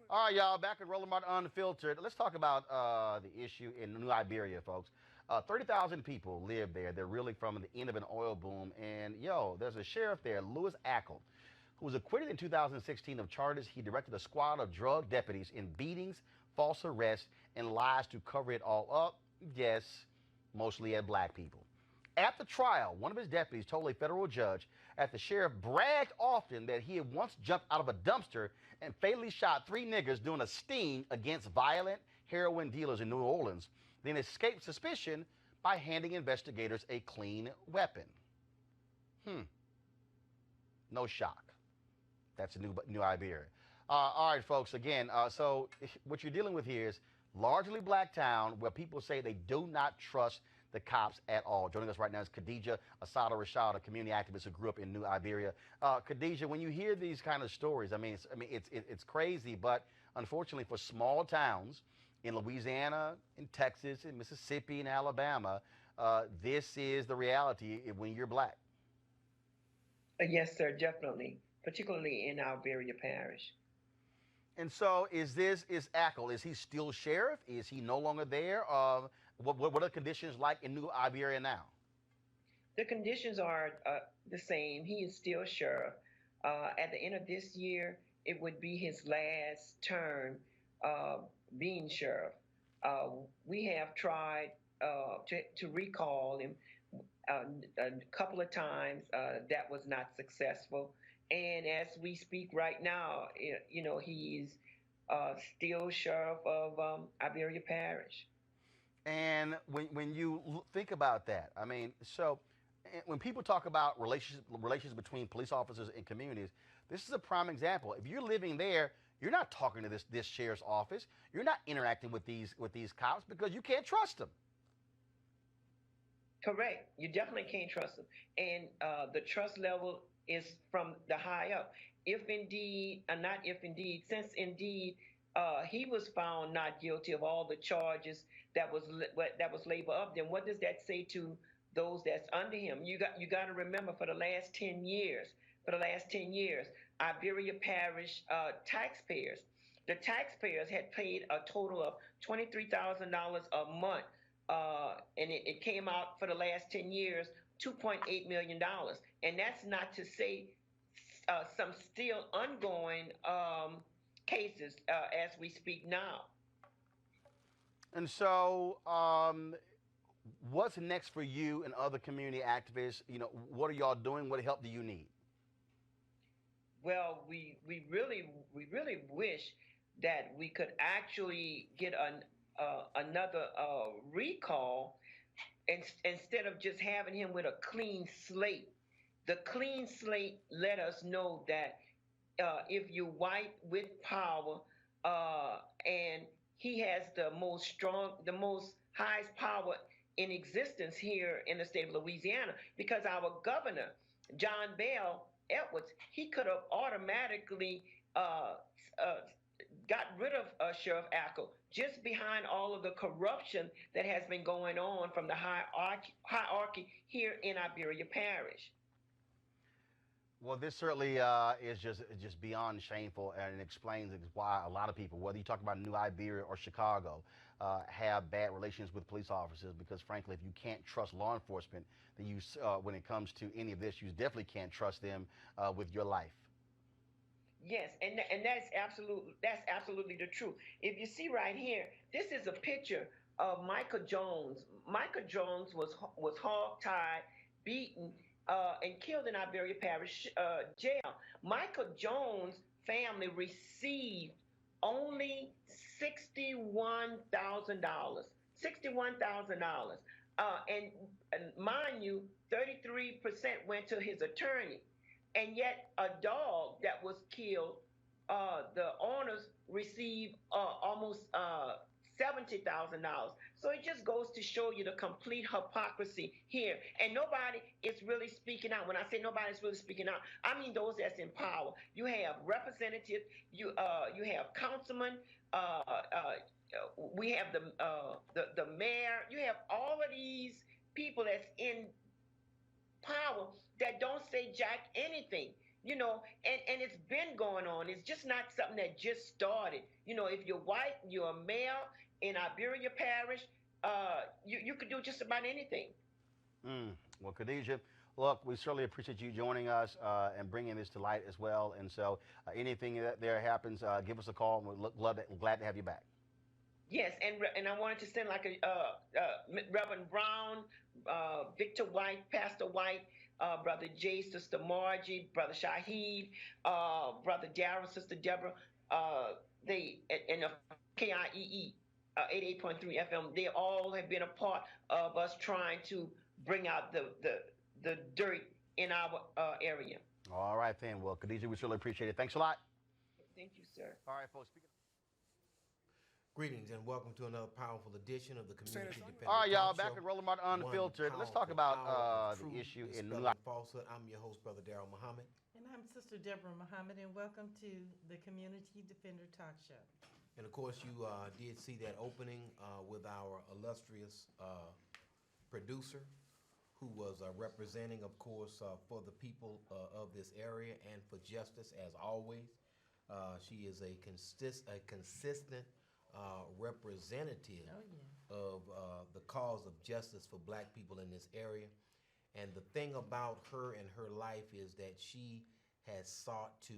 All right, y'all, back at Rolling Martin Unfiltered. Let's talk about the issue in New Iberia, folks. 30,000 people live there. They're really from the end of an oil boom. And, there's a sheriff there, Louis Ackle, who was acquitted in 2016 of charges. He directed a squad of drug deputies in beatings, false arrests, and lies to cover it all up. Yes, mostly at black people. At the trial, one of his deputies told a federal judge that the sheriff bragged often that he had once jumped out of a dumpster and fatally shot 3 niggers doing a sting against violent heroin dealers in New Orleans, then escaped suspicion by handing investigators a clean weapon. No shock. That's a new Iberia. All right, folks. Again, so what you're dealing with here is largely black town where people say they do not trust the cops at all. Joining us right now is Khadija Asada Rashad, a community activist who grew up in New Iberia. Khadija, when you hear these kind of stories, it's crazy, but unfortunately for small towns in Louisiana, in Texas, in Mississippi, in Alabama, this is the reality when you're black. Yes, sir, definitely, particularly in our Iberia parish. And so, is Ackle? Is he still sheriff? Is he no longer there? What are the conditions like in New Iberia now? The conditions are the same. He is still sheriff. At the end of this year, it would be his last term being sheriff. We have tried to recall him a couple of times. That was not successful. And as we speak right now, he's still sheriff of Iberia Parish. And when you think about that, when people talk about relations between police officers and communities, this is a prime example. If you're living there, you're not talking to this sheriff's office. You're not interacting with these cops because you can't trust them. Correct. You definitely can't trust them. And the trust level is from the high up. If indeed, not if indeed, since indeed he was found not guilty of all the charges that was labeled up, then what does that say to those that's under him? You got to remember for the last 10 years, Iberia Parish taxpayers, the taxpayers had paid a total of $23,000 a month. And it came out for the last 10 years, $2.8 million. And that's not to say some still ongoing cases as we speak now. And so, what's next for you and other community activists? What are y'all doing? What help do you need? Well, we really wish that we could actually get another recall instead of just having him with a clean slate. The clean slate let us know that if you're white with power and he has the most highest power in existence here in the state of Louisiana, because our governor, John Bell Edwards, he could have automatically got rid of Sheriff Ackle just behind all of the corruption that has been going on from the hierarchy here in Iberia Parish. Well, this certainly is just beyond shameful, and it explains why a lot of people, whether you talk about New Iberia or Chicago, have bad relations with police officers. Because, frankly, if you can't trust law enforcement, then when it comes to any of this, you definitely can't trust them with your life. Yes, and that's absolutely the truth. If you see right here, this is a picture of Michael Jones. Michael Jones was hog-tied, beaten, and killed in Iberia Parish jail. Michael Jones' family received only $61,000. $61,000. And mind you, 33% went to his attorney. And yet a dog that was killed, the owners received almost $70,000. So it just goes to show you the complete hypocrisy here. And nobody is really speaking out. When I say nobody's really speaking out, I mean those that's in power. You have representatives, you have councilmen, we have the mayor. You have all of these people that's in power that don't say jack anything. And it's been going on. It's just not something that just started. If you're white, you're a male in Iberia Parish, you could do just about anything. Mm. Well, Khadijah, look, we certainly appreciate you joining us and bringing this to light as well. And so, anything that there happens, give us a call. And we're glad to have you back. Yes, and I wanted to send like Reverend Brown, Victor White, Pastor White, Brother Jay, Sister Margie, Brother Shaheed, Brother Darrell, Sister Deborah. They and KIEE 88.3 FM. They all have been a part of us trying to bring out the dirt in our area. All right, then. Well, Khadijah, we certainly appreciate it. Thanks a lot. Thank you, sir. All right, folks. Greetings and welcome to another powerful edition of the Community Defender All right, y'all, Talk back Show. at Rolling Martin Unfiltered. Let's talk about the issue in New Falsehood. I'm your host, Brother Darrell Muhammad. And I'm Sister Deborah Muhammad, and welcome to the Community Defender Talk Show. And of course, you did see that opening with our illustrious producer, who was representing, of course, for the people of this area and for justice, as always. She is a consistent representative of the cause of justice for black people in this area. And the thing about her and her life is that she has sought to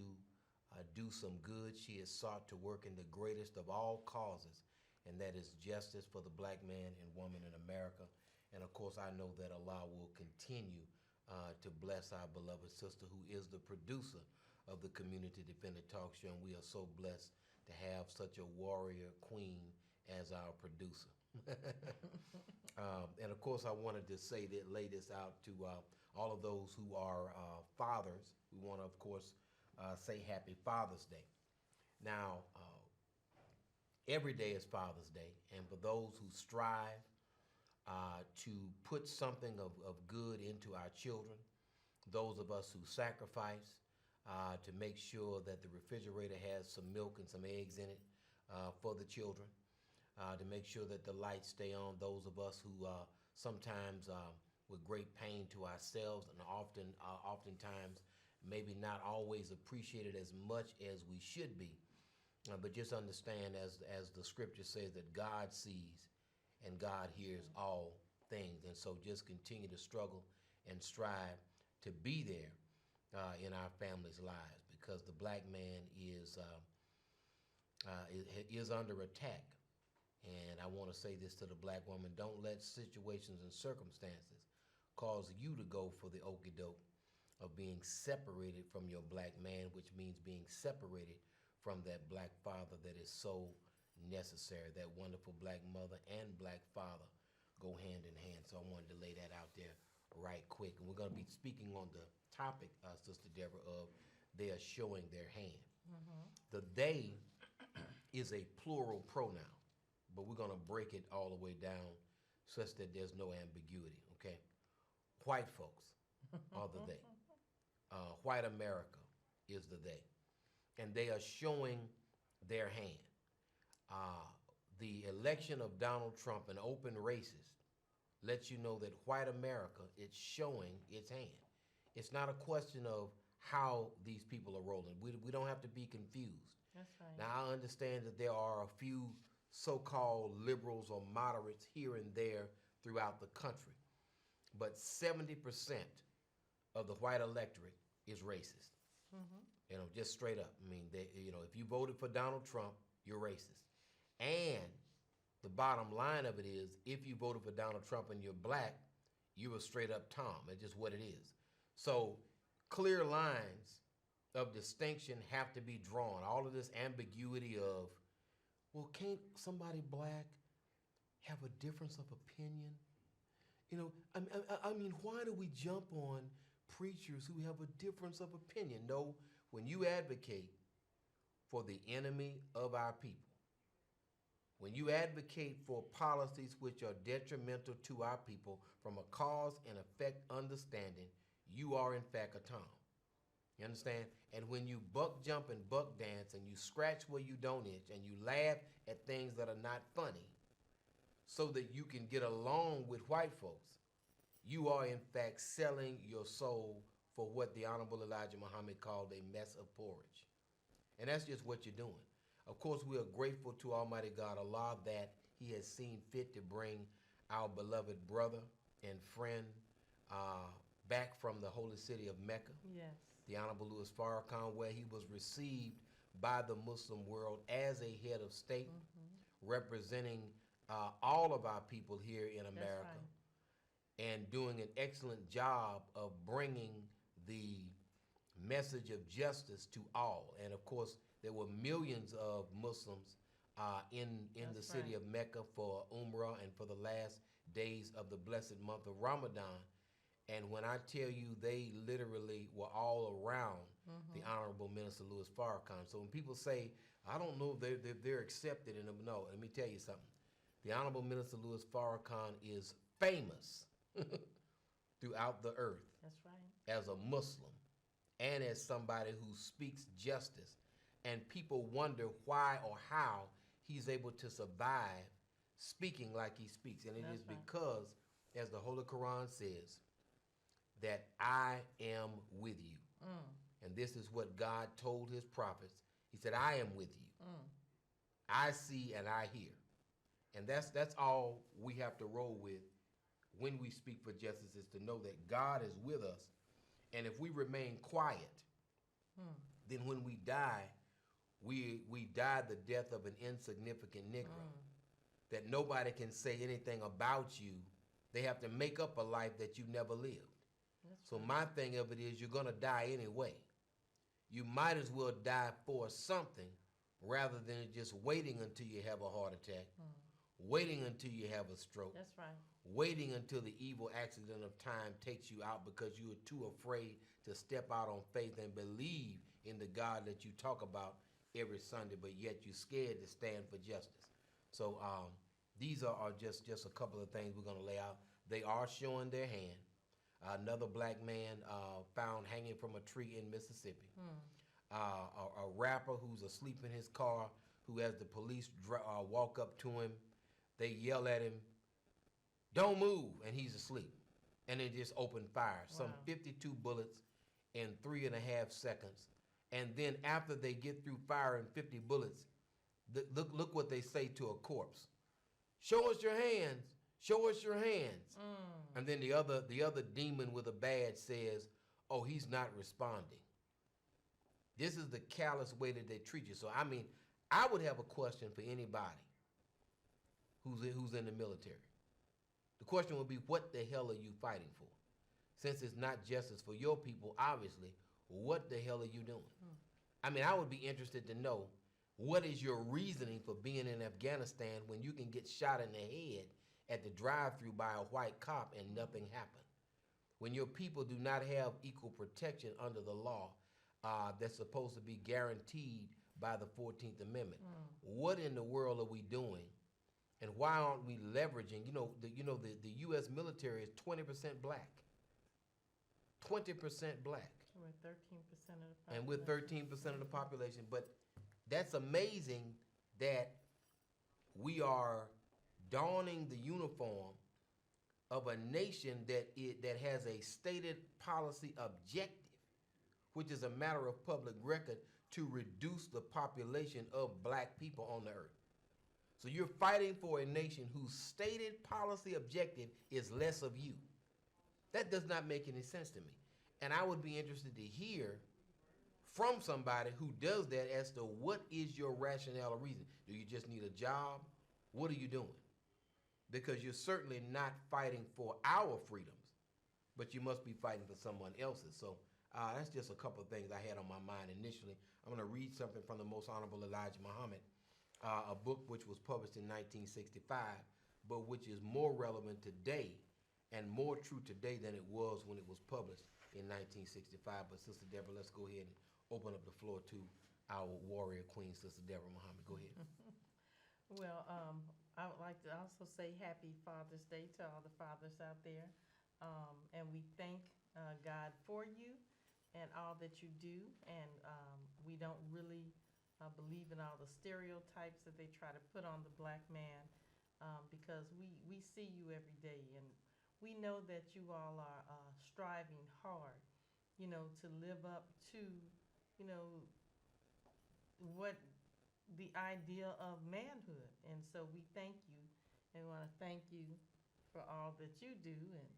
do some good. She has sought to work in the greatest of all causes, and that is justice for the black man and woman in America. And of course, I know that Allah will continue to bless our beloved sister, who is the producer of the Community Defender Talk Show. And we are so blessed to have such a warrior queen as our producer. And of course, I wanted to lay this out to all of those who are fathers. We want to, of course, say Happy Father's Day. Now, every day is Father's Day, and for those who strive to put something of good into our children, those of us who sacrifice to make sure that the refrigerator has some milk and some eggs in it for the children, to make sure that the lights stay on, those of us who sometimes with great pain to ourselves and oftentimes maybe not always appreciated as much as we should be, but just understand, as the scripture says, that God sees and God hears all things. And so just continue to struggle and strive to be there in our families' lives, because the black man is under attack. And I want to say this to the black woman: don't let situations and circumstances cause you to go for the okie doke of being separated from your black man, which means being separated from that black father that is so necessary. That wonderful black mother and black father go hand in hand. So I wanted to lay that out there right quick. And we're going to be speaking on the topic, Sister Deborah, of they are showing their hand. Mm-hmm. The they is a plural pronoun, but we're going to break it all the way down such that there's no ambiguity, okay? White folks are the they. White America is the they. And they are showing their hand. The election of Donald Trump, an open racist, lets you know that white America is showing its hand. It's not a question of how these people are rolling. We don't have to be confused. That's right. Now, I understand that there are a few so-called liberals or moderates here and there throughout the country, but 70% of the white electorate is racist. Mm-hmm. Just straight up. I mean, if you voted for Donald Trump, you're racist. And the bottom line of it is, if you voted for Donald Trump and you're black, you're a straight up Tom. It's just what it is. So clear lines of distinction have to be drawn. All of this ambiguity of, well, can't somebody black have a difference of opinion? I mean, why do we jump on preachers who have a difference of opinion? No, when you advocate for the enemy of our people, when you advocate for policies which are detrimental to our people from a cause and effect understanding, you are in fact a Tom. You understand? And when you buck jump and buck dance and you scratch where you don't itch and you laugh at things that are not funny so that you can get along with white folks, you are in fact selling your soul for what the Honorable Elijah Muhammad called a mess of porridge. And that's just what you're doing. Of course, we are grateful to Almighty God Allah that He has seen fit to bring our beloved brother and friend back from the holy city of Mecca, Yes. the Honorable LUS Farrakhan, where he was received by the Muslim world as a head of state, representing all of our people here in America, and doing an excellent job of bringing the message of justice to all. And of course, there were millions of Muslims in the city of Mecca for Umrah and for the last days of the blessed month of Ramadan. And when I tell you, they literally were all around the Honorable Minister LUS Farrakhan. So when people say, I don't know if they're accepted in them, no, let me tell you something. The Honorable Minister LUS Farrakhan is famous throughout the earth. That's right. As a Muslim and as somebody who speaks justice. And people wonder why or how he's able to survive speaking like he speaks. And it is because, as the Holy Quran says, that I am with you. And this is what God told his prophets. He said, I am with you. I see and I hear. And that's all we have to roll with when we speak for justice, is to know that God is with us. And if we remain quiet, then when we die, we die the death of an insignificant Negro. That nobody can say anything about you. They have to make up a life that you never lived. So my thing of it is, you're going to die anyway. You might as well die for something rather than just waiting until you have a heart attack, waiting until you have a stroke. That's right. Waiting until the evil accident of time takes you out because you are too afraid to step out on faith and believe in the God that you talk about every Sunday, but yet you're scared to stand for justice. So these are just a couple of things we're going to lay out. They are showing their hand. Another black man found hanging from a tree in Mississippi. A rapper who's asleep in his car, who, as the police walk up to him, they yell at him, "Don't move," and he's asleep. And they just open fire. Some 52 bullets in 3.5 seconds. And then after they get through firing 50 bullets, look what they say to a corpse. "Show us your hands. Show us your hands." And then the other demon with a badge says, "Oh, he's not responding." This is the callous way that they treat you. So, I mean, I would have a question for anybody who's in the military. The question would be, what the hell are you fighting for? Since it's not justice for your people, obviously, what the hell are you doing? I mean, I would be interested to know, what is your reasoning for being in Afghanistan when you can get shot in the head at the drive-thru by a white cop and nothing happened? When your people do not have equal protection under the law that's supposed to be guaranteed by the 14th Amendment. What in the world are we doing? And why aren't we leveraging? The U.S. military is 20% black. 20% black. We're 13% of the population. And we're 13% of the population. But that's amazing that we are donning the uniform of a nation that has a stated policy objective, which is a matter of public record, to reduce the population of black people on the earth. So you're fighting for a nation whose stated policy objective is less of you. That does not make any sense to me. And I would be interested to hear from somebody who does that as to what is your rationale or reason. Do you just need a job? What are you doing? Because you're certainly not fighting for our freedoms, but you must be fighting for someone else's. So that's just a couple of things I had on my mind initially. I'm going to read something from the Most Honorable Elijah Muhammad, a book which was published in 1965, but which is more relevant today and more true today than it was when it was published in 1965. But Sister Deborah, let's go ahead and open up the floor to our warrior queen, Sister Deborah Muhammad. Go ahead. Well, I would like to also say Happy Father's Day to all the fathers out there. And we thank God for you and all that you do. And we don't really believe in all the stereotypes that they try to put on the black man, because we see you every day. And we know that you all are striving hard to live up to, you know, what the idea of manhood. And so we thank you and want to thank you for all that you do and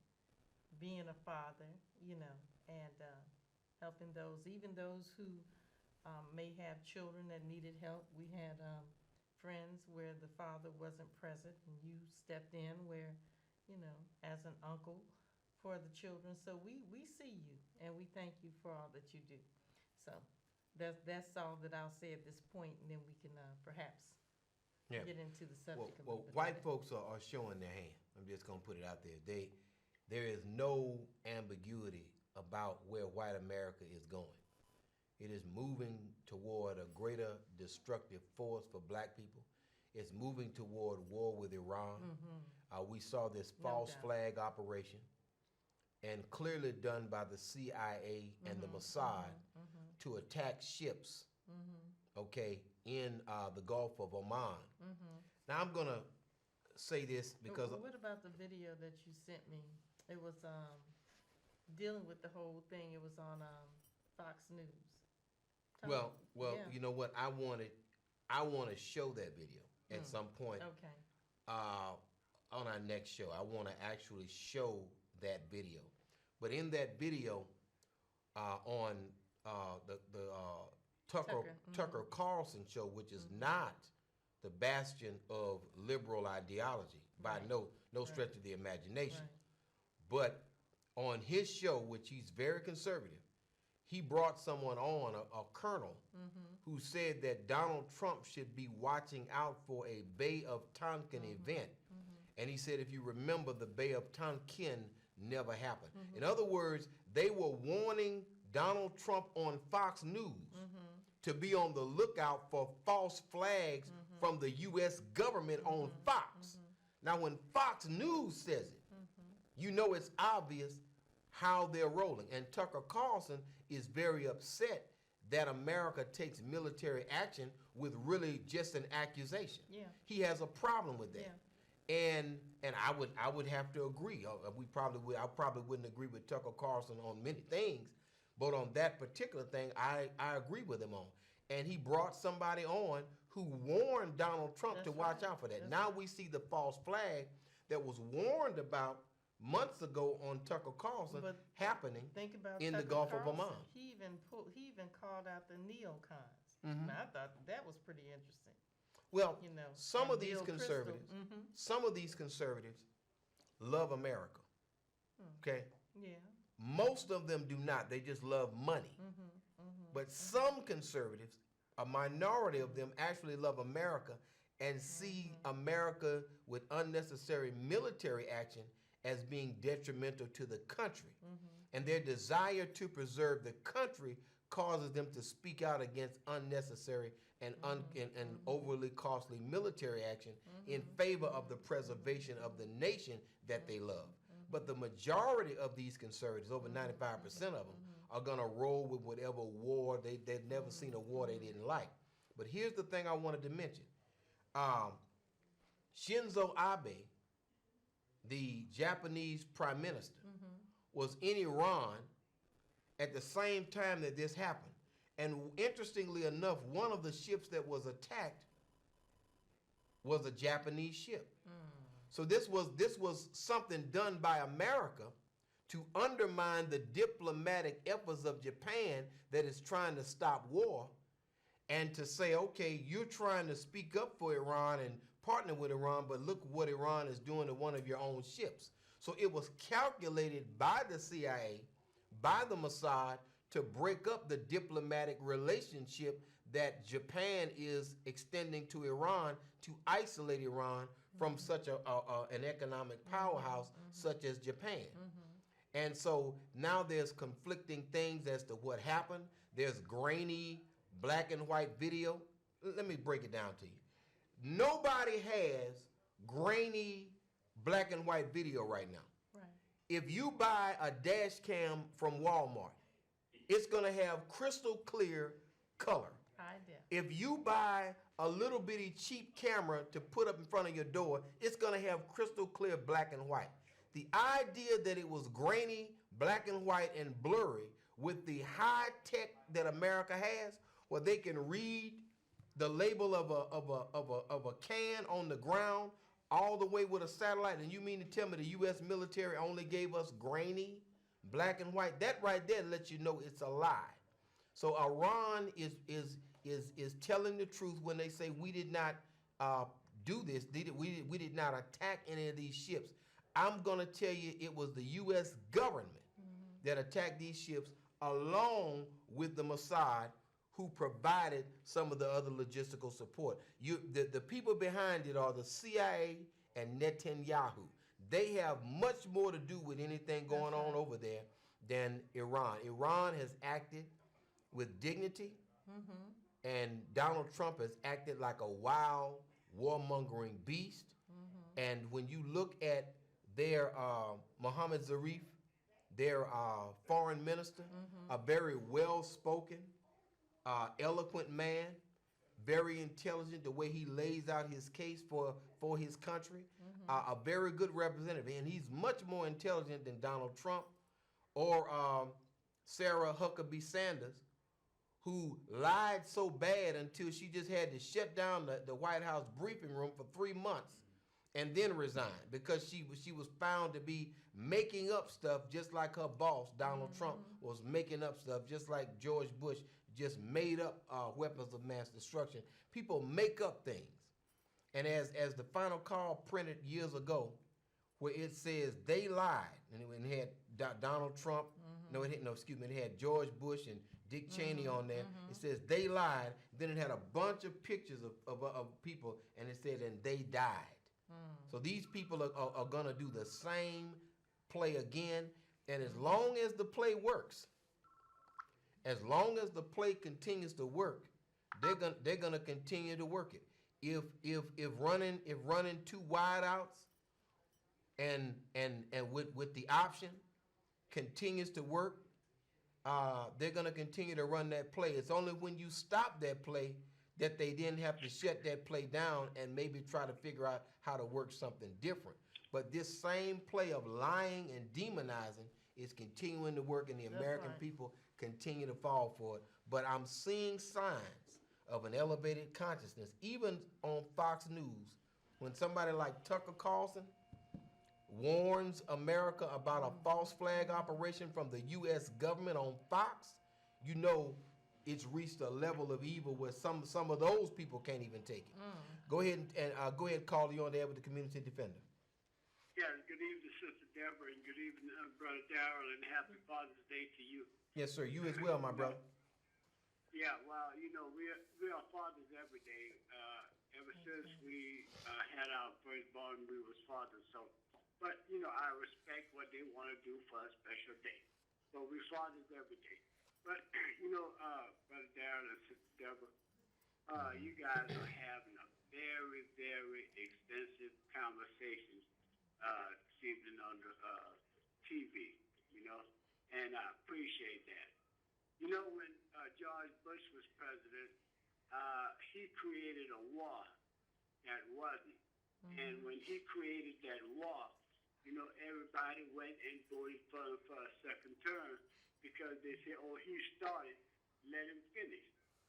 being a father, and helping those, even those who may have children that needed help. We had friends where the father wasn't present and you stepped in where, as an uncle for the children. So we see you and we thank you for all that you do. So that's all that I'll say at this point, and then we can perhaps get into the subject. Well, white folks are showing their hand. I'm just gonna put it out there. There is no ambiguity about where white America is going. It is moving toward a greater destructive force for black people. It's moving toward war with Iran. We saw this false flag operation, and clearly done by the CIA and the Mossad to attack ships, okay, in the Gulf of Oman. Now I'm gonna say this because what about the video that you sent me? It was dealing with the whole thing. It was on Fox News. Well, you know what? I want to show that video at some point. Okay. On our next show, I want to actually show that video. But in that video, on the Tucker Carlson show, which is not the bastion of liberal ideology by no stretch of the imagination, but on his show, which he's very conservative, he brought someone on, a colonel, who said that Donald Trump should be watching out for a Bay of Tonkin event. And he said, if you remember, the Bay of Tonkin never happened. In other words, they were warning Donald Trump on Fox News to be on the lookout for false flags from the U.S. government on Fox. Now, when Fox News says it, you know it's obvious how they're rolling. And Tucker Carlson is very upset that America takes military action with really just an accusation. He has a problem with that. And I would have to agree. I probably wouldn't agree with Tucker Carlson on many things, but on that particular thing, I agree with him on. And he brought somebody on who warned Donald Trump to watch out for that. Now we see the false flag that was warned about months ago on Tucker Carlson happening in the Gulf of Oman. He even called out the neocons. And I thought that was pretty interesting. Well, some of these conservatives love America. Okay? Yeah. Most of them do not. They just love money. But some conservatives, a minority of them, actually love America and see America with unnecessary military action as being detrimental to the country. And their desire to preserve the country causes them to speak out against unnecessary and overly costly military action in favor of the preservation of the nation that they love. But the majority of these conservatives, over 95% of them, are going to roll with whatever war they've never seen a war they didn't like. But here's the thing I wanted to mention. Shinzo Abe, the Japanese prime minister, was in Iran at the same time that this happened. And interestingly enough, one of the ships that was attacked was a Japanese ship. So this was something done by America to undermine the diplomatic efforts of Japan that is trying to stop war, and to say, okay, you're trying to speak up for Iran and partner with Iran, but look what Iran is doing to one of your own ships. So it was calculated by the CIA, by the Mossad, to break up the diplomatic relationship that Japan is extending to Iran, to isolate Iran from such an economic powerhouse such as Japan. And so now there's conflicting things as to what happened. There's grainy black and white video. Let me break it down to you. Nobody has grainy black and white video right now. If you buy a dash cam from Walmart, it's going to have crystal clear color. If you buy a little bitty cheap camera to put up in front of your door, it's going to have crystal clear black and white. The idea that it was grainy, black and white, and blurry with the high tech that America has, where they can read the label of a can on the ground all the way with a satellite, and you mean to tell me the U.S. military only gave us grainy, black and white? That right there lets you know it's a lie. So Iran is telling the truth when they say we did not do this. We did not attack any of these ships. I'm gonna tell you, it was the U.S. government that attacked these ships, along with the Mossad, who provided some of the other logistical support. The people behind it are the CIA and Netanyahu. They have much more to do with anything going on over there than Iran. Iran has acted with dignity, and Donald Trump has acted like a wild, warmongering beast. And when you look at their Mohammed Zarif, their foreign minister, a very well-spoken, eloquent man, very intelligent, the way he lays out his case for his country, a very good representative. And he's much more intelligent than Donald Trump or Sarah Huckabee Sanders, who lied so bad until she just had to shut down the White House briefing room for 3 months and then resigned because she was found to be making up stuff, just like her boss, Donald Trump, was making up stuff, just like George Bush just made up weapons of mass destruction. People make up things. And as the final call printed years ago, where it says they lied, and it had Donald Trump, it had George Bush and Dick Cheney on there. It says they lied. Then it had a bunch of pictures of people, and it said, and they died. So these people are going to do the same play again. And as long as the play works, as long as the play continues to work, they're gonna continue to work it. If running 2 wideouts and with the option continues to work, they're gonna continue to run that play. It's only when you stop that play that they then have to shut that play down and maybe try to figure out how to work something different. But this same play of lying and demonizing is continuing to work, and the American people continue to fall for it. But I'm seeing signs of an elevated consciousness, even on Fox News, when somebody like Tucker Carlson warns America about a false flag operation from the U.S. government on Fox. You know it's reached a level of evil where some of those people can't even take it. Go ahead and call you on the air with the community defender. Yeah, good evening, Sister Deborah, and good evening, Brother Darrell, and happy Father's Day to you. Yes, sir. You as well, my brother. Yeah, well, we are fathers every day. Ever since we had our firstborn, we was fathers. So, but I respect what they want to do for a special day. So we fathers every day. But Brother Darrell and Sister Deborah, you guys are having a very, very extensive conversation this evening on the TV. And I appreciate that. When George Bush was president, he created a war that wasn't. And when he created that war, everybody went and voted for him for a second term because they said, oh, he started, let him finish.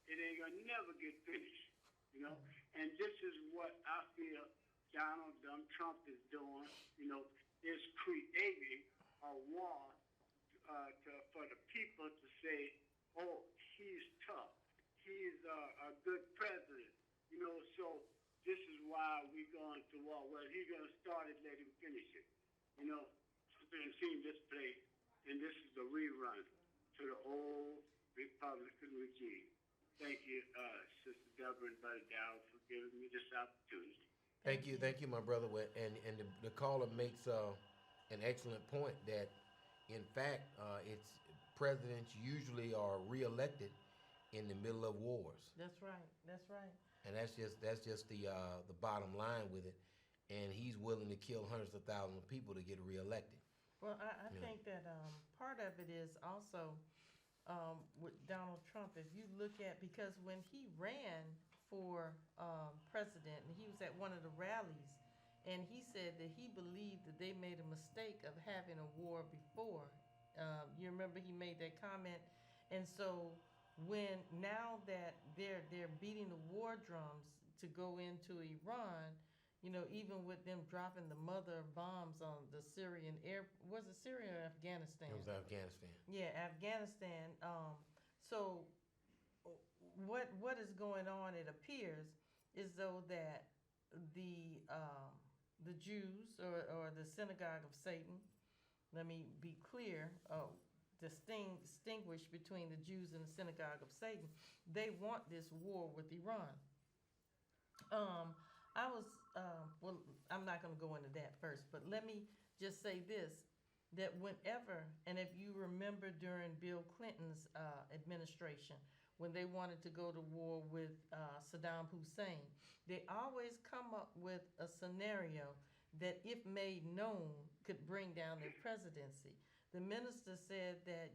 It ain't gonna never get finished, And this is what I feel Donald Trump is doing, is creating a war for the people to say, oh, he's tough. He's a good president. So this is why we're going to war. Well, he's going to start it, let him finish it. I've been seeing this play, and this is a rerun to the old Republican regime. Thank you, Sister Deborah and Brother Darrell, for giving me this opportunity. Thank you, my brother. And the caller makes an excellent point that, in fact, it's presidents usually are reelected in the middle of wars. That's right. And that's just the bottom line with it. And he's willing to kill hundreds of thousands of people to get reelected. Well, I think that part of it is also with Donald Trump. If you look at, because when he ran for president, and he was at one of the rallies, and he said that he believed that they made a mistake of having a war before You remember he made that comment, and so now that they're beating the war drums to go into Iran, even with them dropping the mother of bombs on the Syrian air, was it Syria or Afghanistan? It was Afghanistan. Yeah, Afghanistan. So what is going on? It appears is though that the Jews or the synagogue of Satan. Let me be clear. Distinguish between the Jews and the synagogue of Satan. They want this war with Iran. Well, I'm not going to go into that first, but let me just say this: that whenever, and if you remember during Bill Clinton's administration, when they wanted to go to war with Saddam Hussein, they always come up with a scenario that, if made known, could bring down their presidency. The minister said that,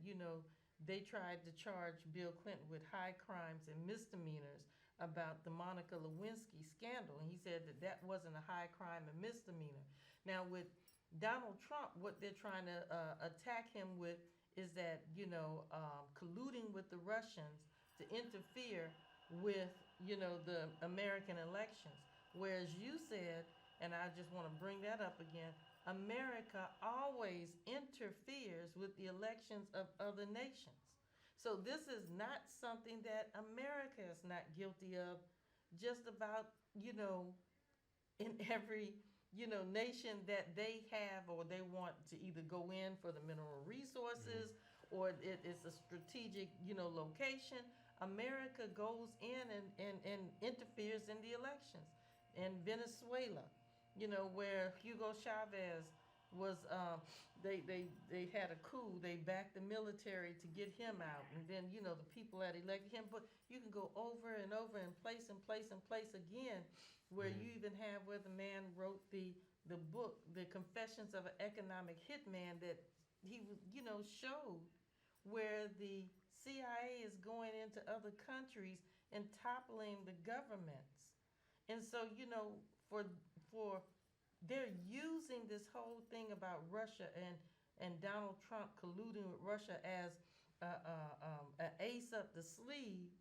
they tried to charge Bill Clinton with high crimes and misdemeanors about the Monica Lewinsky scandal. And he said that that wasn't a high crime and misdemeanor. Now, with Donald Trump, what they're trying to attack him with is that, colluding with the Russians to interfere with, the American elections. Whereas you said, and I just want to bring that up again, America always interferes with the elections of other nations. So this is not something that America is not guilty of. Just about, in every, nation that they have or they want to either go in for the mineral resources, or it's a strategic, location. America goes in and interferes in the elections. In Venezuela, where Hugo Chavez was, they had a coup. They backed the military to get him out, and then the people that elected him. But you can go over and over and place again, where you even have where the man wrote the book, The Confessions of an Economic Hitman, that he showed where the CIA is going into other countries and toppling the governments. And so, for they're using this whole thing about Russia and Donald Trump colluding with Russia as an ace up the sleeve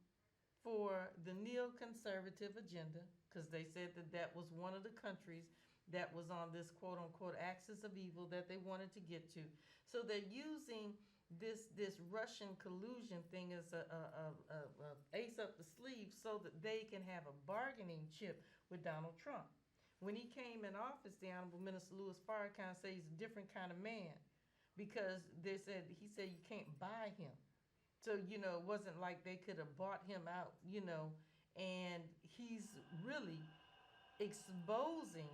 for the neoconservative agenda, because they said that that was one of the countries that was on this quote unquote axis of evil that they wanted to get to. So they're using this Russian collusion thing as a ace up the sleeve so that they can have a bargaining chip with Donald Trump. When he came in office, the Honorable Minister LUS Fiber kind of said he's a different kind of man, because he said you can't buy him. So, it wasn't like they could have bought him out, and he's really exposing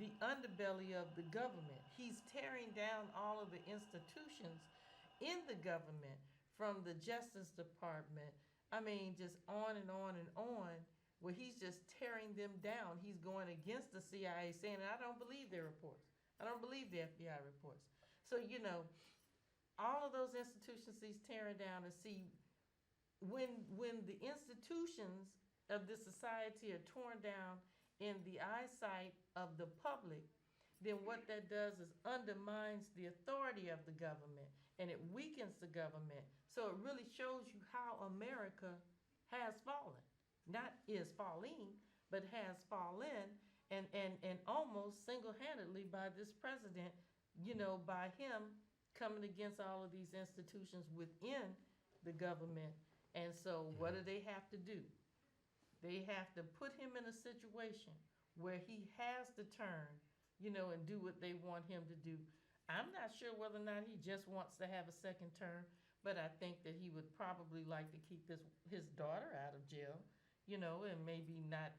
the underbelly of the government. He's tearing down all of the institutions in the government, from the Justice Department. I mean, just on and on and on, where he's just tearing them down. He's going against the CIA, saying, I don't believe their reports. I don't believe the FBI reports. So, all of those institutions he's tearing down. And see, when the institutions of this society are torn down in the eyesight of the public, then what that does is undermines the authority of the government, and it weakens the government. So it really shows you how America has fallen. Not is falling, but has fallen, and almost single-handedly by this president, by him coming against all of these institutions within the government. And so what do they have to do? They have to put him in a situation where he has to turn, and do what they want him to do. I'm not sure whether or not he just wants to have a second term, but I think that he would probably like to keep his daughter out of jail, and maybe not,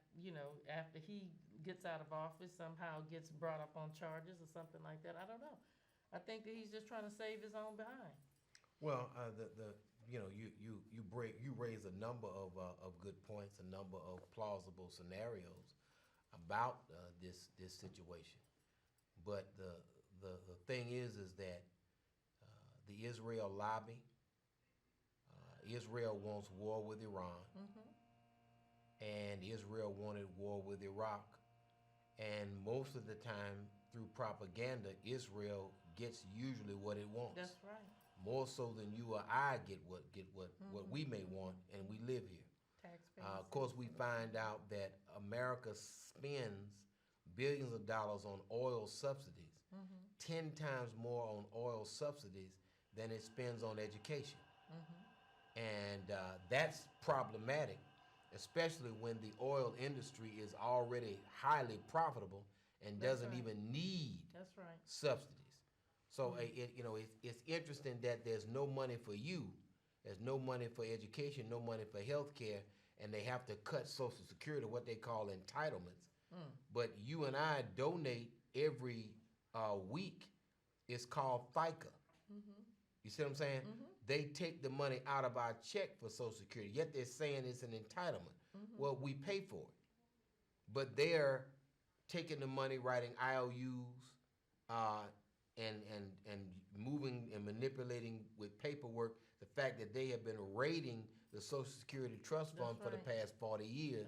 after he gets out of office, somehow gets brought up on charges or something like that. I don't know. I think that he's just trying to save his own behind. Well, you raise a number of good points, a number of plausible scenarios about this situation. But the thing is that the Israel lobby, Israel wants war with Iran, and Israel wanted war with Iraq. And most of the time, through propaganda, Israel gets usually what it wants. That's right. more so than you or I get what we may want, and we live here. Taxpayers. Of course, we find out that America spends billions of dollars on oil subsidies, 10 times more on oil subsidies than it spends on education. And that's problematic, especially when the oil industry is already highly profitable and That's doesn't right. even need That's right. subsidies. So it's interesting that there's no money for you, there's no money for education, no money for health care, and they have to cut Social Security, what they call entitlements. But you and I donate every week. It's called FICA. You see what I'm saying? They take the money out of our check for Social Security, yet they're saying it's an entitlement. Well, we pay for it. But they're taking the money, writing IOUs, and moving and manipulating with paperwork the fact that they have been raiding the Social Security Trust Fund for the past 40 years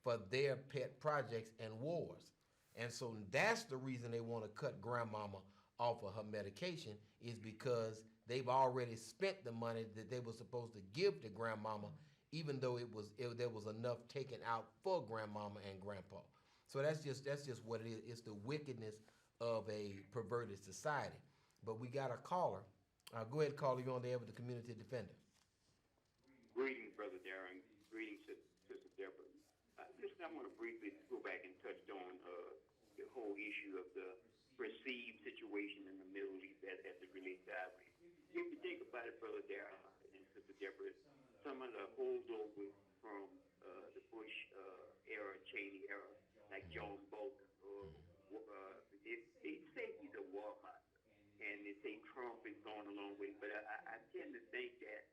for their pet projects and wars. And so that's the reason they want to cut grandmama off of her medication, is because they've already spent the money that they were supposed to give to grandmama, even though there was enough taken out for grandmama and grandpa. So that's just what it is. It's the wickedness of a perverted society. But we got a caller. Go ahead, caller. You're on the air with the Community Defender. Greetings, Brother Darren. Greetings, Sister Deborah. Listen, I want to briefly go back and touch on the whole issue of the perceived situation in the Middle East as it relates to Iran. If you think about it, Brother Darren and Sister Deborah, some of the holdovers from the Bush era, Cheney era, like John Bolton, or they say he's a warmonger, and they say Trump is going along with it. But I tend to think that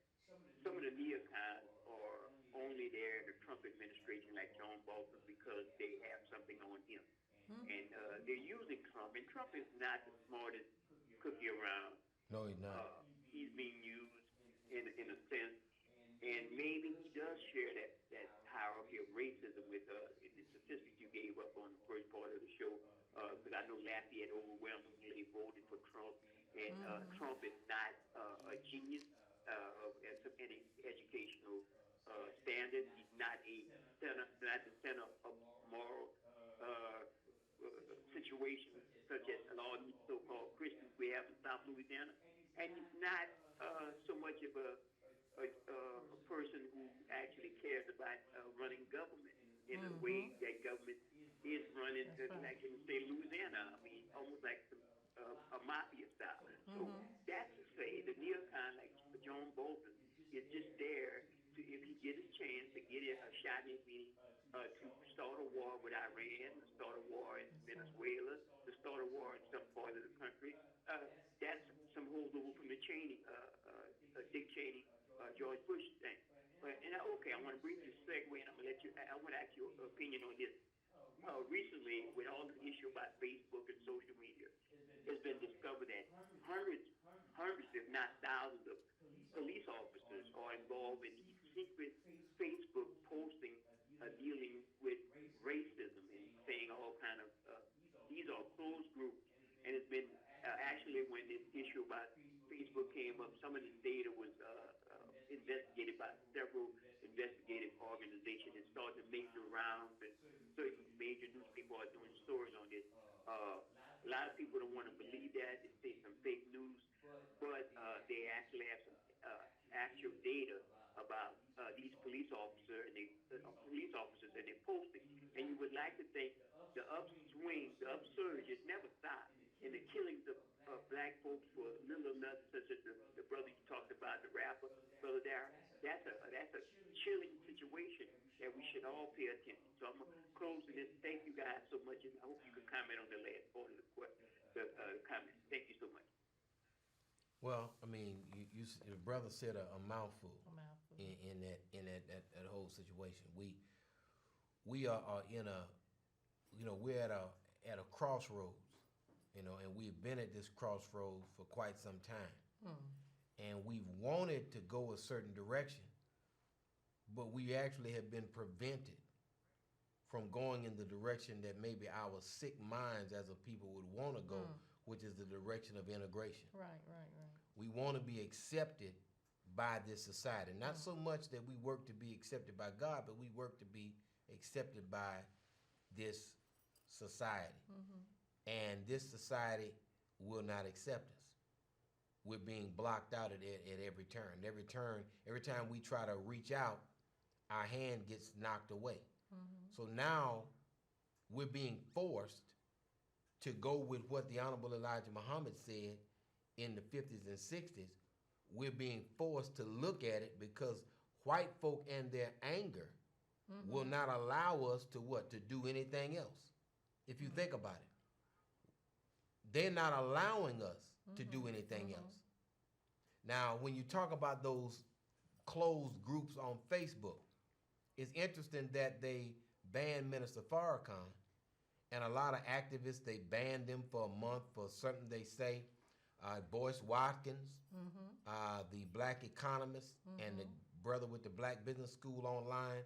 some of the neocons are only there in the Trump administration, like John Bolton, because they have something on him. And they're using Trump, and Trump is not the smartest cookie around. No, he's not. He's being used in a sense, and maybe he does share that hierarchy of racism with the statistics you gave up on the first part of the show. Because I know Lafayette overwhelmingly voted for Trump, and Trump is not a genius of any educational standard. He's not the center of moral situation, such as a lot of these so-called Christians we have in South Louisiana, and he's not so much of a person who actually cares about running government in a way that government is running, like in the state of Louisiana. I mean, almost like a mafia style. So that's to say the neocon, like John Bolton, is just there to, if he gets a chance to get a shot in, meaning to start a war with Iran, to start a war in Venezuela, to start a war in some part of the country. That's some holdover from the Cheney, Dick Cheney, George Bush thing. And I want to briefly segue, and I'm going to let you. I want to ask your opinion on this. Recently, with all the issue about Facebook and social media, it's been discovered that hundreds, if not thousands, of police officers are involved in these secret Facebook posting dealing with racism and saying all kind of. These are closed groups, and it's been actually when this issue about Facebook came up, some of this data was investigated by several investigative organizations and started to make the rounds, and certain major newspapers are doing stories on this. A lot of people don't want to believe that. They say some fake news, but they actually have some actual data about these police officers and they're posting. And you would like to think the upswing, the upsurge has never stopped in the killings of black folks for little enough, such as the brother you talked about, the rapper, Brother Darren. That's a chilling situation that we should all pay attention. So I'm closing this. Thank you guys so much, and I hope you can comment on the last part of the comment. Thank you so much. Well, I mean, the brother said a mouthful. A mouthful. In that whole situation. We are in a, we're at a crossroads, and we've been at this crossroads for quite some time. And we've wanted to go a certain direction, but we actually have been prevented from going in the direction that maybe our sick minds as a people would want to go, which is the direction of integration. Right. We want to be accepted by this society. Not so much that we work to be accepted by God, but we work to be accepted by this society. And this society will not accept us. We're being blocked out at every turn. Every time we try to reach out, our hand gets knocked away. So now we're being forced to go with what the Honorable Elijah Muhammad said in the 50s and 60s. We're being forced to look at it because white folk and their anger will not allow us to what? To do anything else. If you think about it. They're not allowing us to do anything else. Now, when you talk about those closed groups on Facebook, it's interesting that they banned Minister Farrakhan, and a lot of activists, they banned them for a month for something they say. Boyce Watkins, the black economist, and the brother with the Black Business School online,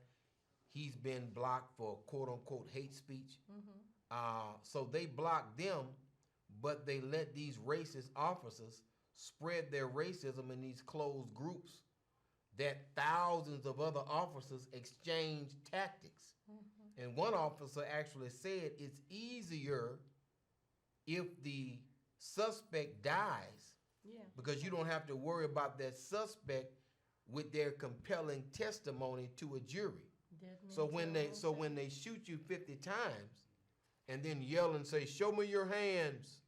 he's been blocked for quote-unquote hate speech. So they blocked them, but they let these racist officers spread their racism in these closed groups that thousands of other officers exchange tactics. And one officer actually said it's easier if the suspect dies because you don't have to worry about that suspect with their compelling testimony to a jury. So when they shoot you 50 times and then yell and say, "Show me your hands,"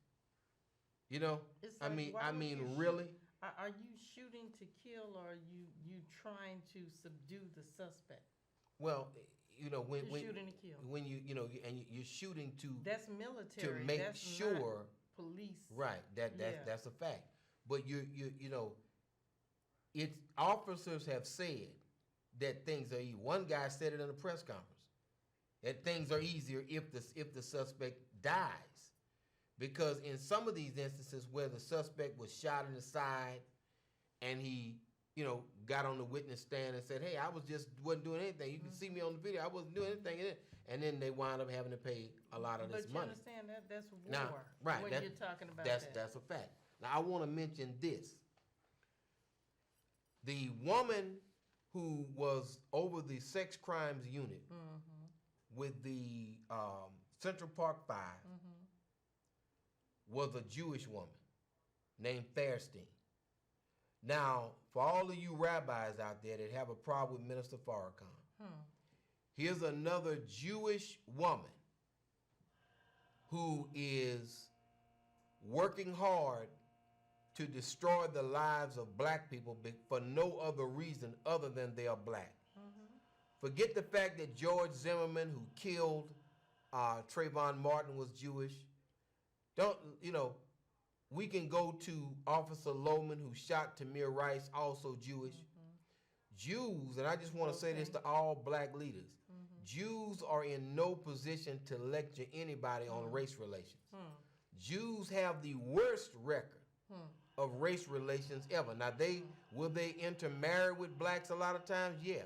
you know, It's I like, mean, why would you really? Are you shooting to kill, or are you trying to subdue the suspect? Well, you know, when You're shooting to kill. when you're shooting to That's military. make That's sure, not police. right? That's a fact. But you know, it's officers have said that things are easy. One guy said it in a press conference that things are easier if the suspect dies, because in some of these instances where the suspect was shot in the side and he, you know, got on the witness stand and said, "Hey, I wasn't doing anything. You can see me on the video. I wasn't doing anything." And then they wind up having to pay a lot of this But you money. understand that's war. Now, right, When you're talking about that's a fact. Now I want to mention this. The woman who was over the sex crimes unit with the Central Park Five was a Jewish woman named Fairstein. Now, for all of you rabbis out there that have a problem with Minister Farrakhan, here's another Jewish woman who is working hard to destroy the lives of black people for no other reason other than they are black. Forget the fact that George Zimmerman, who killed Trayvon Martin, was Jewish. We can go to Officer Lohman, who shot Tamir Rice, also Jewish. Jews, and I just want to say this to all black leaders, Jews are in no position to lecture anybody on race relations. Jews have the worst record of race relations ever. Now, will they intermarry with blacks a lot of times? Yeah.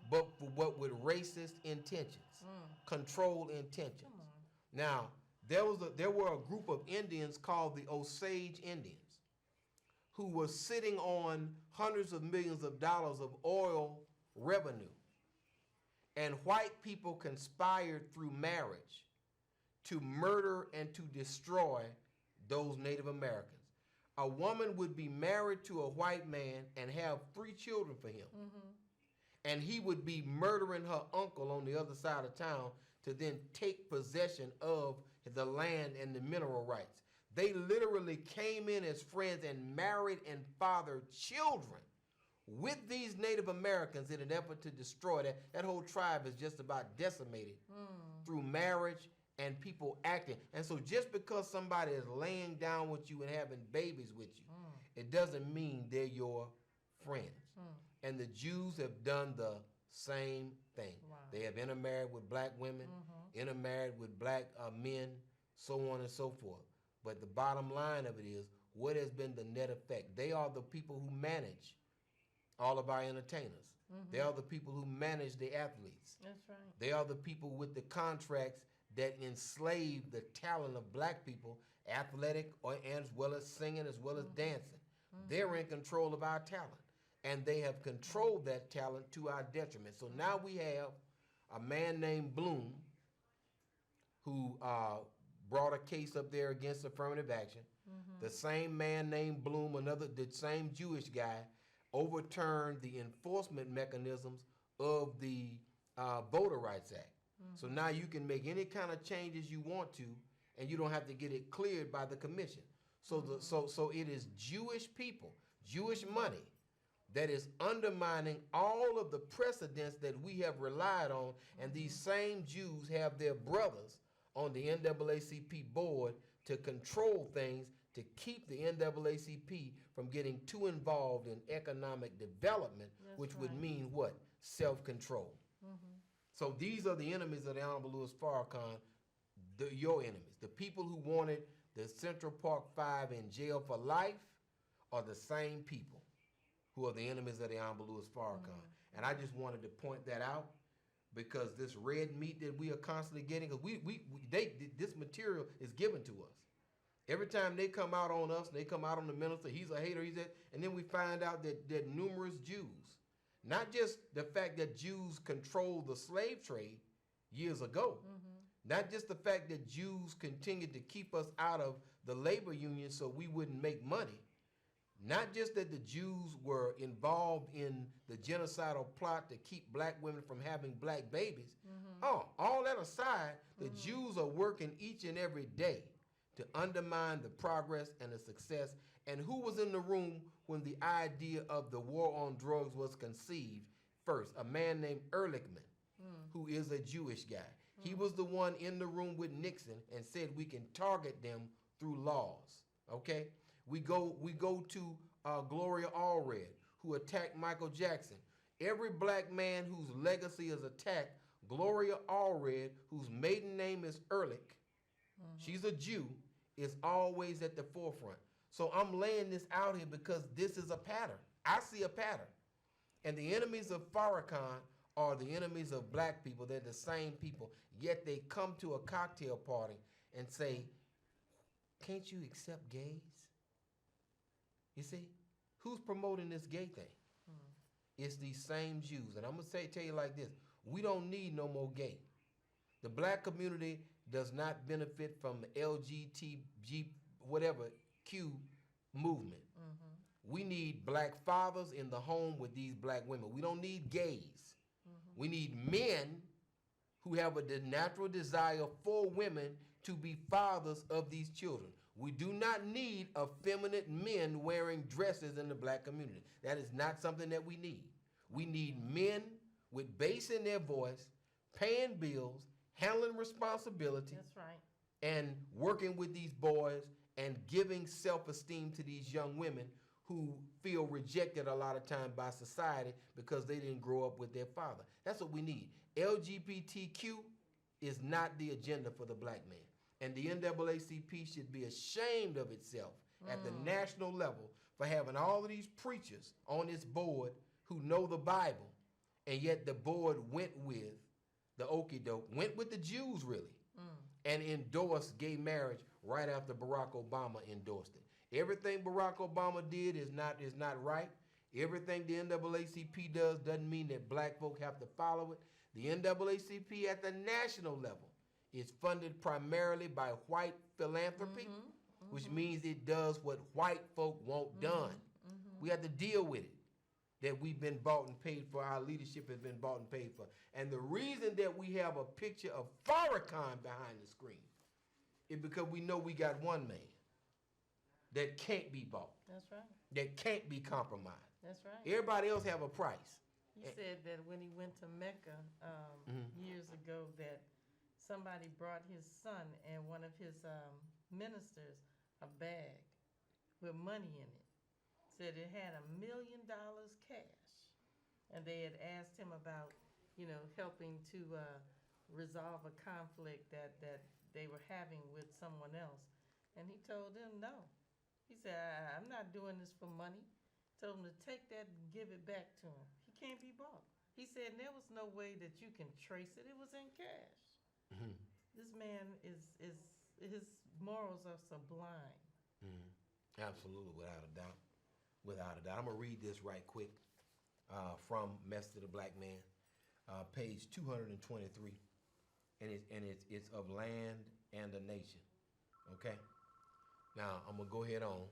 But with racist intentions, controlled intentions. Now, there were a group of Indians called the Osage Indians who were sitting on hundreds of millions of dollars of oil revenue. And white people conspired through marriage to murder and to destroy those Native Americans. A woman would be married to a white man and have 3 children for him. And he would be murdering her uncle on the other side of town to then take possession of the land and the mineral rights. They literally came in as friends and married and fathered children with these Native Americans in an effort to destroy that. That whole tribe is just about decimated through marriage and people acting. And so just because somebody is laying down with you and having babies with you, it doesn't mean they're your friends. And the Jews have done the same thing. Wow. They have intermarried with black women, intermarried with black men, so on and so forth. But the bottom line of it is, what has been the net effect? They are the people who manage all of our entertainers. They are the people who manage the athletes. That's right. They are the people with the contracts that enslave the talent of black people, athletic as well as singing, as well as dancing. They're in control of our talent, and they have controlled that talent to our detriment. So now we have a man named Bloom who brought a case up there against affirmative action. The same man named Bloom, the same Jewish guy, overturned the enforcement mechanisms of the Voter Rights Act. So now you can make any kind of changes you want to, and you don't have to get it cleared by the commission. So so it is Jewish people, Jewish money, that is undermining all of the precedents that we have relied on, and these same Jews have their brothers on the NAACP board to control things, to keep the NAACP from getting too involved in economic development, which would mean what? Self-control. So these are the enemies of the Honorable Louis Farrakhan, your enemies. The people who wanted the Central Park Five in jail for life are the same people who are the enemies of the Honorable Louis Farrakhan. And I just wanted to point that out, because this red meat that we are constantly getting, because this material is given to us. Every time they come out on us, they come out on the minister, he's a hater, and then we find out that numerous Jews, not just the fact that Jews controlled the slave trade years ago, not just the fact that Jews continued to keep us out of the labor union so we wouldn't make money, not just that the Jews were involved in the genocidal plot to keep black women from having black babies. All that aside, the Jews are working each and every day to undermine the progress and the success. And who was in the room when the idea of the war on drugs was conceived first? A man named Ehrlichman, who is a Jewish guy. He was the one in the room with Nixon and said we can target them through laws. Okay? We go to Gloria Allred, who attacked Michael Jackson. Every black man whose legacy is attacked, Gloria Allred, whose maiden name is Ehrlich, she's a Jew, is always at the forefront. So I'm laying this out here because this is a pattern. I see a pattern. And the enemies of Farrakhan are the enemies of black people. They're the same people. Yet they come to a cocktail party and say, can't you accept gays? You see? Who's promoting this gay thing? It's these same Jews. And I'm going to tell you like this. We don't need no more gay. The black community does not benefit from the LGBTG, whatever, Q movement. We need black fathers in the home with these black women. We don't need gays. We need men who have a natural desire for women to be fathers of these children. We do not need effeminate men wearing dresses in the black community. That is not something that we need. We need men with bass in their voice, paying bills, handling responsibility. That's right. And working with these boys and giving self-esteem to these young women who feel rejected a lot of time by society because they didn't grow up with their father. That's what we need. LGBTQ is not the agenda for the black man. And the NAACP should be ashamed of itself at the national level for having all of these preachers on its board who know the Bible, and yet the board went with the okie doke, went with the Jews really, and endorsed gay marriage right after Barack Obama endorsed it. Everything Barack Obama did is not right. Everything the NAACP does doesn't mean that black folk have to follow it. The NAACP at the national level is funded primarily by white philanthropy, which means it does what white folk want done. We have to deal with it, that we've been bought and paid for, our leadership has been bought and paid for. And the reason that we have a picture of Farrakhan behind the screen is because we know we got one man that can't be bought. That's right. That can't be compromised. That's right. Everybody else have a price. He said that when he went to Mecca years ago, that somebody brought his son and one of his ministers a bag with money in it. Said it had $1 million cash, and they had asked him about, helping to resolve a conflict that they were having with someone else, and he told them no. He said, I'm not doing this for money. Told him to take that and give it back to him. He can't be bought. He said there was no way that you can trace it. It was in cash. This man his morals are sublime. Absolutely, without a doubt. without a doubt. I'm going to read this right quick from Message to the Black Man, page 223. And it's of land and a nation. Okay? Now, I'm going to go ahead on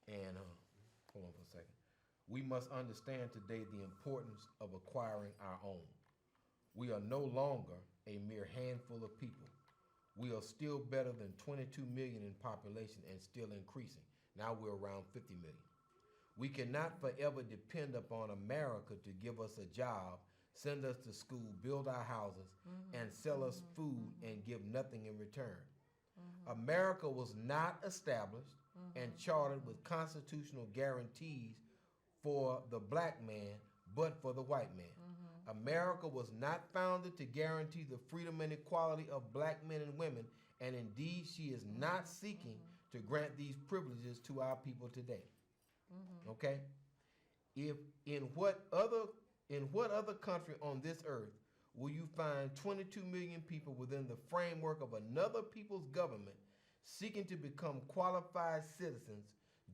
and hold on for a second. We must understand today the importance of acquiring our own. We are no longer a mere handful of people. We are still better than 22 million in population and still increasing. Now we're around 50 million. We cannot forever depend upon America to give us a job, send us to school, build our houses, and sell us food and give nothing in return. America was not established and chartered with constitutional guarantees for the black man, but for the white man. America was not founded to guarantee the freedom and equality of black men and women, and indeed she is not seeking to grant these privileges to our people today. Okay? If in what other country on this earth will you find 22 million people within the framework of another people's government seeking to become qualified citizens,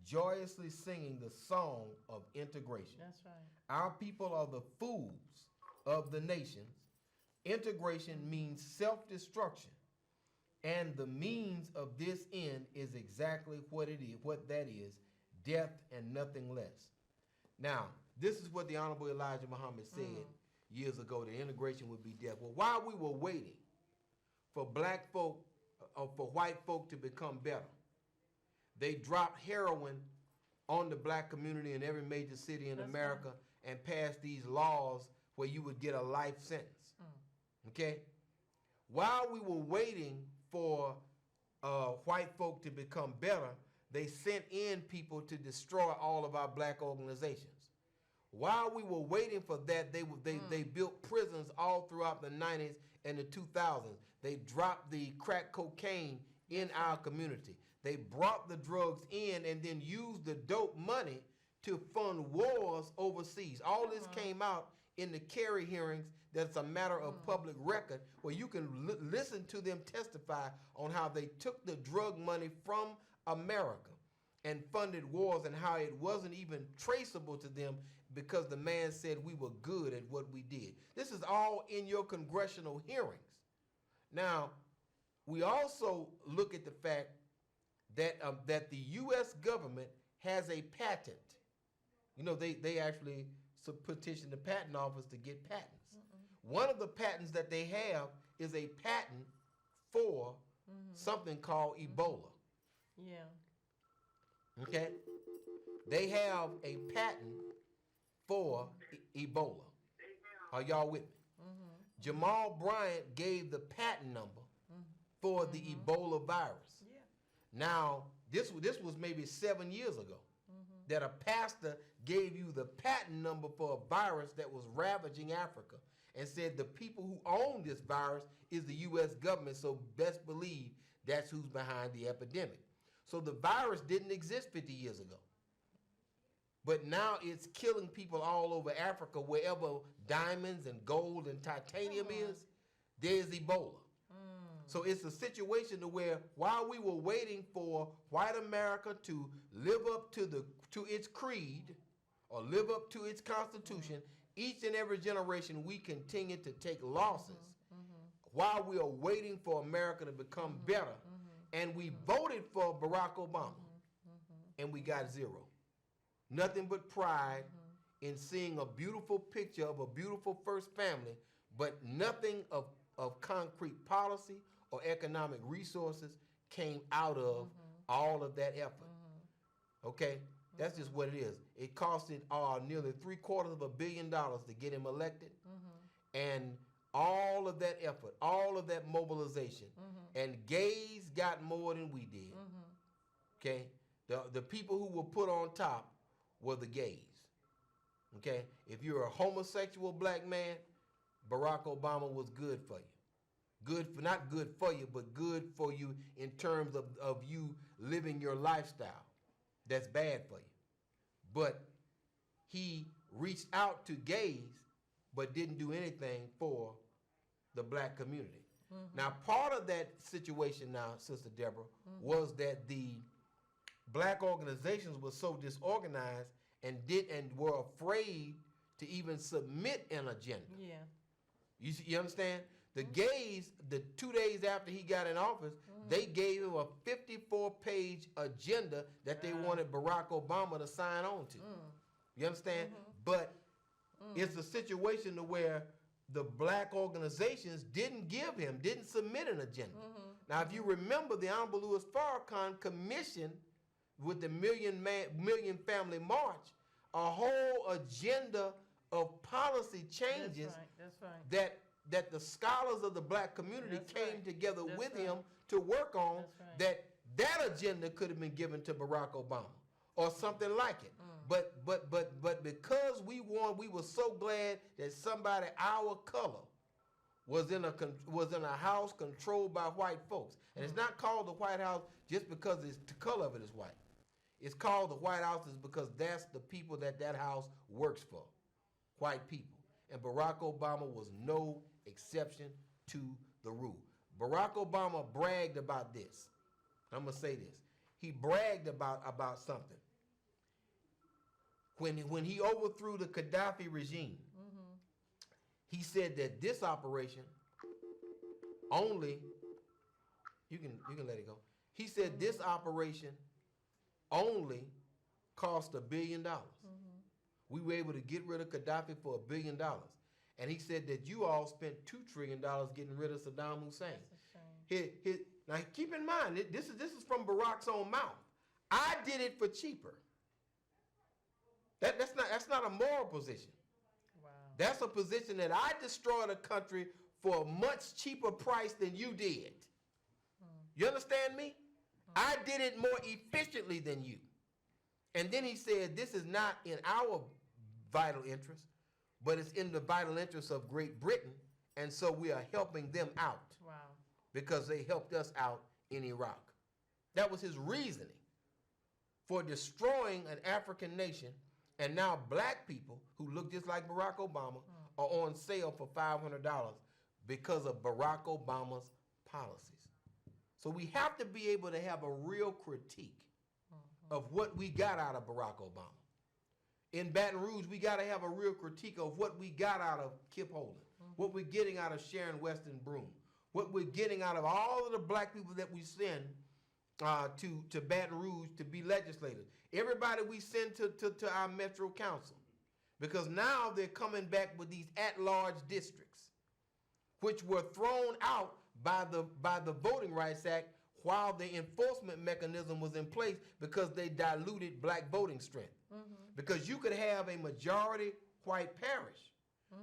joyously singing the song of integration? That's right. Our people are the fools of the nations. Integration means self-destruction. And the means of this end is exactly what that is, death and nothing less. Now, this is what the Honorable Elijah Muhammad said years ago, that integration would be death. Well, while we were waiting for black folk, for white folk to become better, they dropped heroin on the black community in every major city in America and passed these laws where you would get a life sentence. Okay? While we were waiting for white folk to become better, they sent in people to destroy all of our black organizations. While we were waiting for that, they built prisons all throughout the 90s and the 2000s. They dropped the crack cocaine in our community. They brought the drugs in and then used the dope money to fund wars overseas. All this came out in the Kerry hearings. That's a matter of public record where you can listen to them testify on how they took the drug money from America and funded wars, and how it wasn't even traceable to them because the man said we were good at what we did. This is all in your congressional hearings. Now, we also look at the fact that that the U.S. government has a patent. You know, they actually petition the patent office to get patents. One of the patents that they have is a patent for something called Ebola. Yeah. Okay? They have a patent for Ebola. Are y'all with me? Jamal Bryant gave the patent number for the Ebola virus. Yeah. Now, this was maybe 7 years ago that a pastor gave you the patent number for a virus that was ravaging Africa and said the people who own this virus is the U.S. government, so best believe that's who's behind the epidemic. So the virus didn't exist 50 years ago. But now it's killing people all over Africa. Wherever diamonds and gold and titanium is, there's Ebola. So it's a situation to where while we were waiting for white America to live up to its creed or live up to its constitution, each and every generation we continue to take losses while we are waiting for America to become better. And we voted for Barack Obama and we got zero. Nothing but pride in seeing a beautiful picture of a beautiful first family, but nothing of concrete policy or economic resources came out of all of that effort. Okay? That's just what it is. It costed nearly $750 million to get him elected. And all of that effort, all of that mobilization, and gays got more than we did. Okay? The people who were put on top were the gays. Okay? If you're a homosexual black man, Barack Obama was good for you. Not good for you, but good for you in terms of you living your lifestyle. That's bad for you. But he reached out to gays, but didn't do anything for the black community. Now, part of that situation now, Sister Deborah, was that the black organizations were so disorganized and were afraid to even submit an agenda. Yeah. You understand? The gays, the 2 days after he got in office, they gave him a 54-page agenda that they wanted Barack Obama to sign on to. You understand? But it's a situation to where the black organizations didn't submit an agenda. Now, if you remember, the Honorable Louis Farrakhan commissioned with the Million Family March a whole agenda of policy changes. That's right. That the scholars of the black community came together with him to work on. That agenda could have been given to Barack Obama or something like it. But because we won, we were so glad that somebody our color was in a house controlled by white folks. And it's not called the White House just because the color of it is white. It's called the White House is because that's the people that house works for, white people. And Barack Obama was no exception to the rule. Barack Obama bragged about this. I'm going to say this. He bragged about something. When he overthrew the Gaddafi regime, he said that this operation only, you can let it go. He said this operation only cost $1 billion. We were able to get rid of Gaddafi for $1 billion. And he said that you all spent $2 trillion getting rid of Saddam Hussein. Now keep in mind, this is from Barack's own mouth. I did it for cheaper. That's not a moral position. Wow. That's a position that I destroyed a country for a much cheaper price than you did. You understand me? I did it more efficiently than you. And then he said, this is not in our vital interest, but it's in the vital interest of Great Britain, and so we are helping them out. Wow. Because they helped us out in Iraq. That was his reasoning for destroying an African nation, and now black people who look just like Barack Obama are on sale for $500 because of Barack Obama's policies. So we have to be able to have a real critique of what we got out of Barack Obama. In Baton Rouge, we got to have a real critique of what we got out of Kip Holden, what we're getting out of Sharon Weston Broome, what we're getting out of all of the black people that we send to Baton Rouge to be legislators. Everybody we send to our Metro Council. Because now they're coming back with these at-large districts, which were thrown out by the Voting Rights Act while the enforcement mechanism was in place because they diluted black voting strength. Because you could have a majority white parish,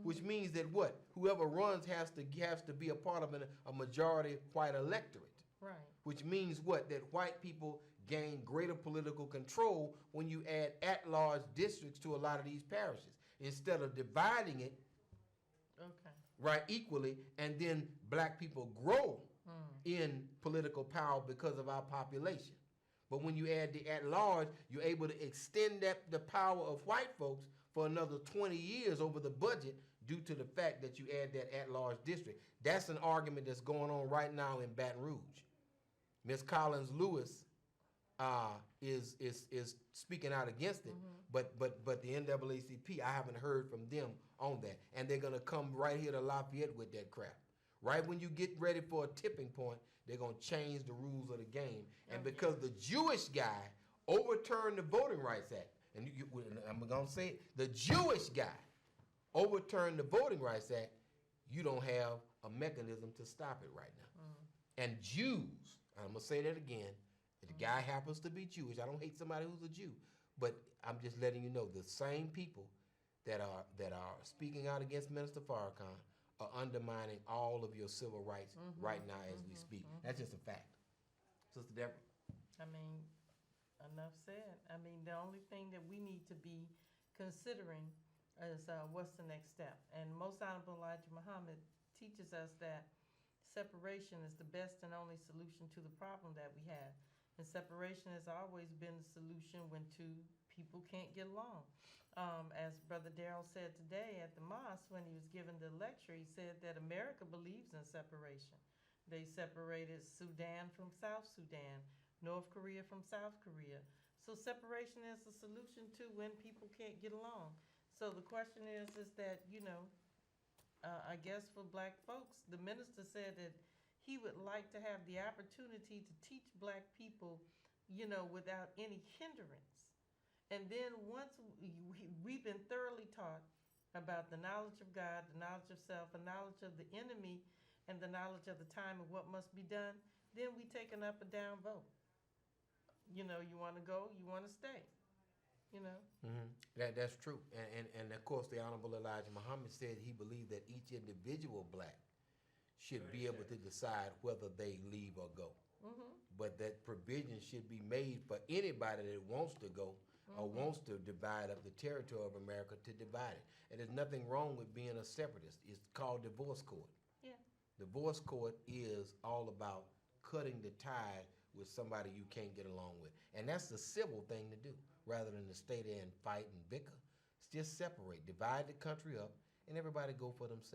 which means that what? Whoever runs has to be a part of a majority white electorate. Right. Which means what? That white people gain greater political control when you add at-large districts to a lot of these parishes. Instead of dividing it right equally, and then black people grow in political power because of our population. But when you add the at-large, you're able to extend the power of white folks for another 20 years over the budget due to the fact that you add that at-large district. That's an argument that's going on right now in Baton Rouge. Ms. Collins Lewis is speaking out against it, but the NAACP, I haven't heard from them on that. And they're going to come right here to Lafayette with that crap. Right when you get ready for a tipping point, they're going to change the rules of the game. And because the Jewish guy overturned the Voting Rights Act, and I'm going to say it, the Jewish guy overturned the Voting Rights Act, you don't have a mechanism to stop it right now. And Jews, I'm going to say that again, the guy happens to be Jewish. I don't hate somebody who's a Jew, but I'm just letting you know the same people that are speaking out against Minister Farrakhan are undermining all of your civil rights right now as we speak. That's just a fact. Sister Deborah? I mean, enough said. I mean, the only thing that we need to be considering is what's the next step. And Most Honorable Elijah Muhammad teaches us that separation is the best and only solution to the problem that we have. And separation has always been the solution when two people can't get along. As Brother Darrell said today at the mosque when he was giving the lecture, he said that America believes in separation. They separated Sudan from South Sudan. North Korea from South Korea. So separation is the solution to when people can't get along. So the question is that, I guess for black folks, the minister said that he would like to have the opportunity to teach black people, without any hindrance. And then once we've been thoroughly taught about the knowledge of God, the knowledge of self, the knowledge of the enemy, and the knowledge of the time of what must be done, then we take an up or down vote. You want to go, you want to stay. That's true. And of course, the Honorable Elijah Muhammad said he believed that each individual black should be able to decide whether they leave or go. But that provision should be made for anybody that wants to go or wants to divide up the territory of America to divide it. And there's nothing wrong with being a separatist. It's called divorce court. Yeah. Divorce court is all about cutting the tie with somebody you can't get along with. And that's the civil thing to do, rather than to stay there and fight and bicker. It's just separate, divide the country up, and everybody go for themselves.